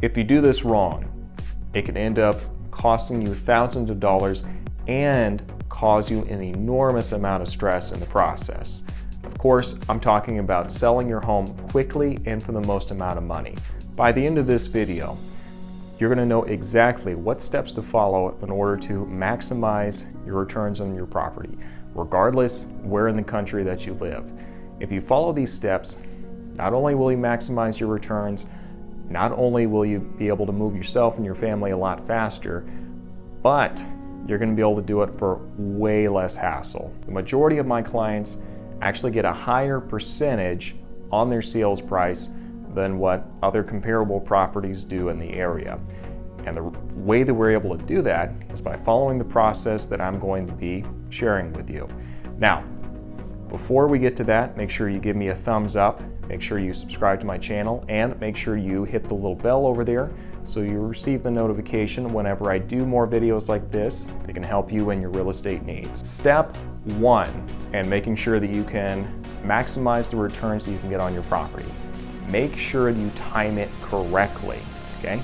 If you do this wrong, it can end up costing you thousands of dollars and cause you an enormous amount of stress in the process. Of course, I'm talking about selling your home quickly and for the most amount of money. By the end of this video, you're going to know exactly what steps to follow in order to maximize your returns on your property, regardless where in the country that you live. If you follow these steps, not only will you maximize your returns, not only will you be able to move yourself and your family a lot faster, but you're going to be able to do it for way less hassle. The majority of my clients actually get a higher percentage on their sales price than what other comparable properties do in the area. And the way that we're able to do that is by following the process that I'm going to be sharing with you. Now, before we get to that, make sure you give me a thumbs up, make sure you subscribe to my channel, and make sure you hit the little bell over there so you receive the notification whenever I do more videos like this that can help you in your real estate needs. Step one, and making sure that you can maximize the returns that you can get on your property. Make sure you time it correctly, okay?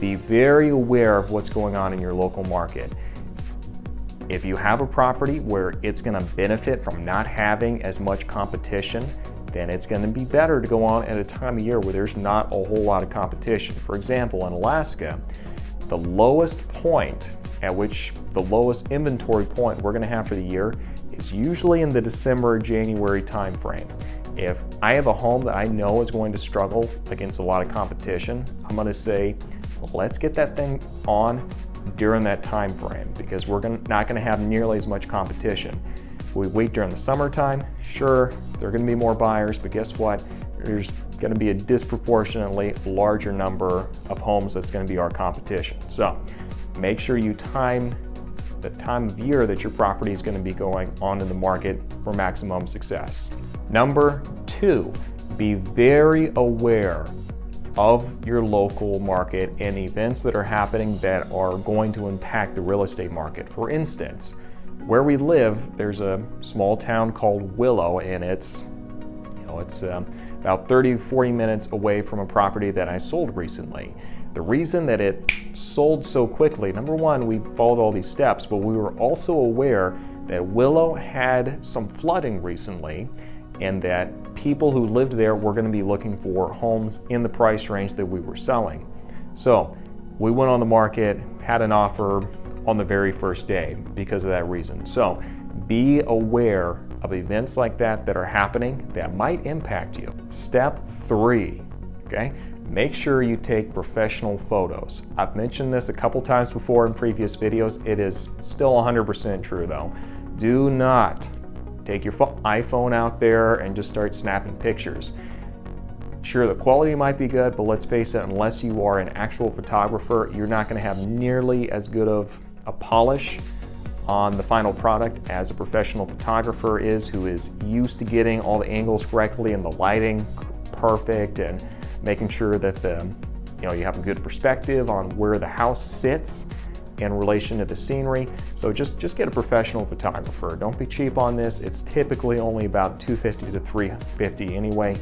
Be very aware of what's going on in your local market. If you have a property where it's going to benefit from not having as much competition, then it's going to be better to go on at a time of year where there's not a whole lot of competition. For example, in Alaska, the lowest point at which the lowest inventory point we're going to have for the year is usually in the December, January timeframe. If I have a home that I know is going to struggle against a lot of competition, I'm going to say, let's get that thing on during that time frame because we're not going to have nearly as much competition. If we wait during the summertime, sure, there are going to be more buyers, but guess what? There's going to be a disproportionately larger number of homes that's going to be our competition. So make sure you time the time of year that your property is going to be going onto the market for maximum success. Number two, be very aware of your local market and events that are happening that are going to impact the real estate market. For instance, where we live, there's a small town called Willow, and it's about 30-40 minutes away from a property that I sold recently. The reason that it sold so quickly, number one, we followed all these steps, but we were also aware that Willow had some flooding recently and that people who lived there were going to be looking for homes in the price range that we were selling. So we went on the market, had an offer on the very first day because of that reason. So be aware of events like that that are happening that might impact you. Step three, okay? Make sure you take professional photos. I've mentioned this a couple times before in previous videos. It is still 100% true though. Do not take your iPhone out there and just start snapping pictures. Sure, the quality might be good, but let's face it, unless you are an actual photographer, you're not going to have nearly as good of a polish on the final product as a professional photographer is, who is used to getting all the angles correctly and the lighting perfect and making sure that you have a good perspective on where the house sits in relation to the scenery. So just get a professional photographer. Don't be cheap on this. It's typically only about $250 to $350 anyway,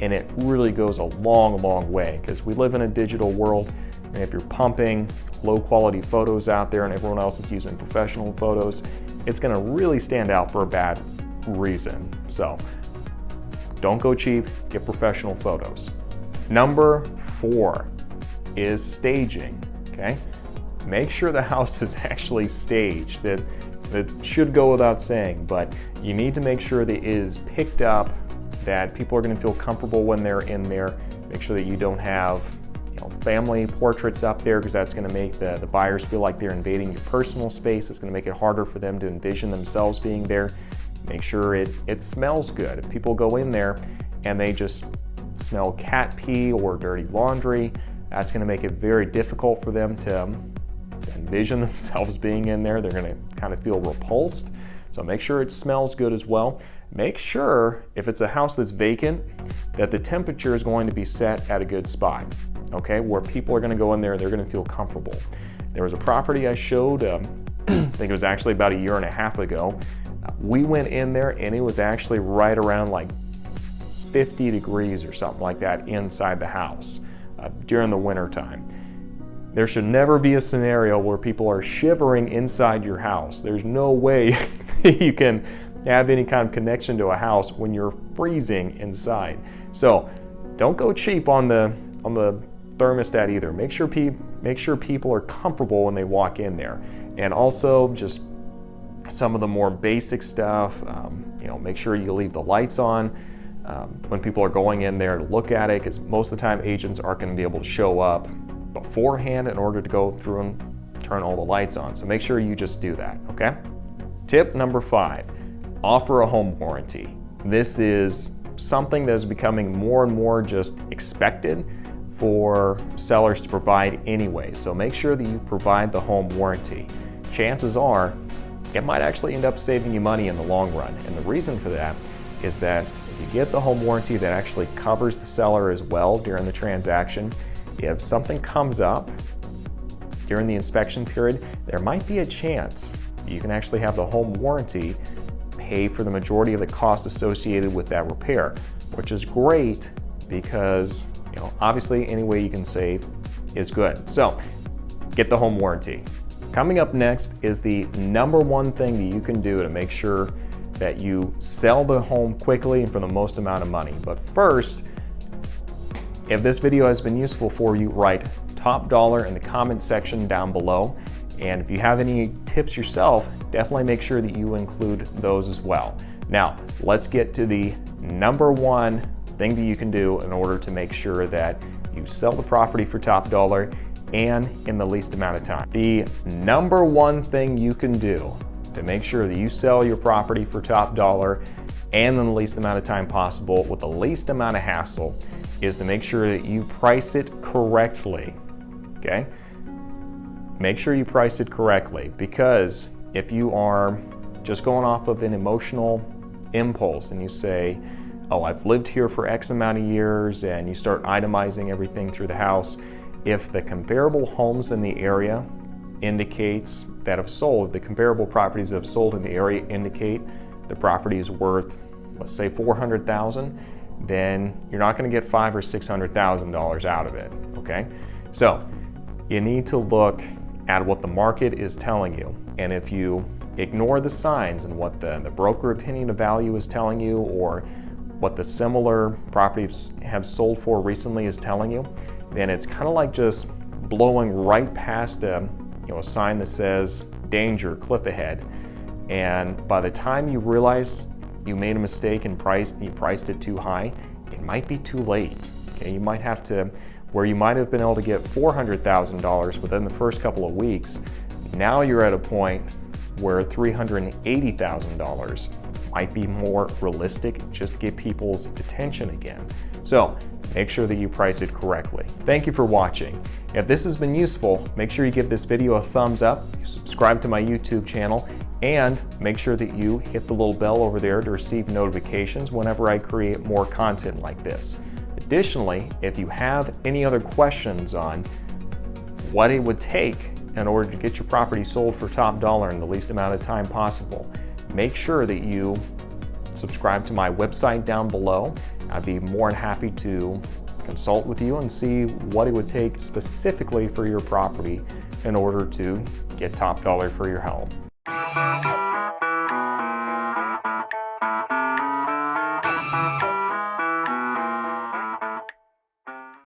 and it really goes a long way because we live in a digital world, and if you're pumping low quality photos out there and everyone else is using professional photos, it's going to really stand out for a bad reason. So don't go cheap, get professional photos. Number four is staging, okay? Make sure the house is actually staged. That should go without saying, but you need to make sure that it is picked up, that people are going to feel comfortable when they're in there. Make sure that you don't have family portraits up there, because that's going to make the buyers feel like they're invading your personal space. It's going to make it harder for them to envision themselves being there. Make sure it smells good. If people go in there and they just smell cat pee or dirty laundry, that's going to make it very difficult for them to envision themselves being in there. They're going to kind of feel repulsed. So make sure it smells good as well. Make sure, if it's a house that's vacant, that the temperature is going to be set at a good spot, okay, where people are going to go in there, they're going to feel comfortable. There was a property I showed, I think it was actually about 1.5 years ago. We went in there and it was actually right around like 50 degrees or something like that inside the house. during the winter time. There should never be a scenario where people are shivering inside your house. There's no way you can have any kind of connection to a house when you're freezing inside. So don't go cheap on the thermostat either. Make sure people are comfortable when they walk in there. And also just some of the more basic stuff, make sure you leave the lights on when people are going in there to look at it, because most of the time agents aren't going to be able to show up beforehand in order to go through and turn all the lights on. So make sure you just do that, okay? Tip number 5, offer a home warranty. This is something that is becoming more and more just expected for sellers to provide anyway. So make sure that you provide the home warranty. Chances are it might actually end up saving you money in the long run. And the reason for that is that if you get the home warranty that actually covers the seller as well during the transaction, if something comes up during the inspection period, there might be a chance you can actually have the home warranty pay for the majority of the costs associated with that repair, which is great because obviously any way you can save is good. So get the home warranty. Coming up next is the number one thing that you can do to make sure that you sell the home quickly and for the most amount of money. But first, if this video has been useful for you, write top dollar in the comment section down below. And if you have any tips yourself, definitely make sure that you include those as well. Now, let's get to the number one thing that you can do in order to make sure that you sell the property for top dollar and in the least amount of time. The number one thing you can do to make sure that you sell your property for top dollar and in the least amount of time possible with the least amount of hassle is to make sure that you price it correctly, okay? Make sure you price it correctly, because if you are just going off of an emotional impulse and you say, oh, I've lived here for X amount of years, and you start itemizing everything through the house, if the comparable homes in the area indicates that have sold, the comparable properties that have sold in the area indicate the property is worth, let's say $400,000, then you're not going to get $500,000 or $600,000 out of it, okay? So you need to look at what the market is telling you. And if you ignore the signs and what the broker opinion of value is telling you, or what the similar properties have sold for recently is telling you, then it's kind of like just blowing right past a sign that says danger, cliff ahead. And by the time you realize you made a mistake and you priced it too high, it might be too late. Okay? You might have to, where you might have been able to get $400,000 within the first couple of weeks, now you're at a point where $380,000 might be more realistic, just to get people's attention again. So make sure that you price it correctly. Thank you for watching. If this has been useful, make sure you give this video a thumbs up, you subscribe to my YouTube channel, and make sure that you hit the little bell over there to receive notifications whenever I create more content like this. Additionally, if you have any other questions on what it would take in order to get your property sold for top dollar in the least amount of time possible, make sure that you subscribe to my website down below. I'd be more than happy to consult with you and see what it would take specifically for your property in order to get top dollar for your home.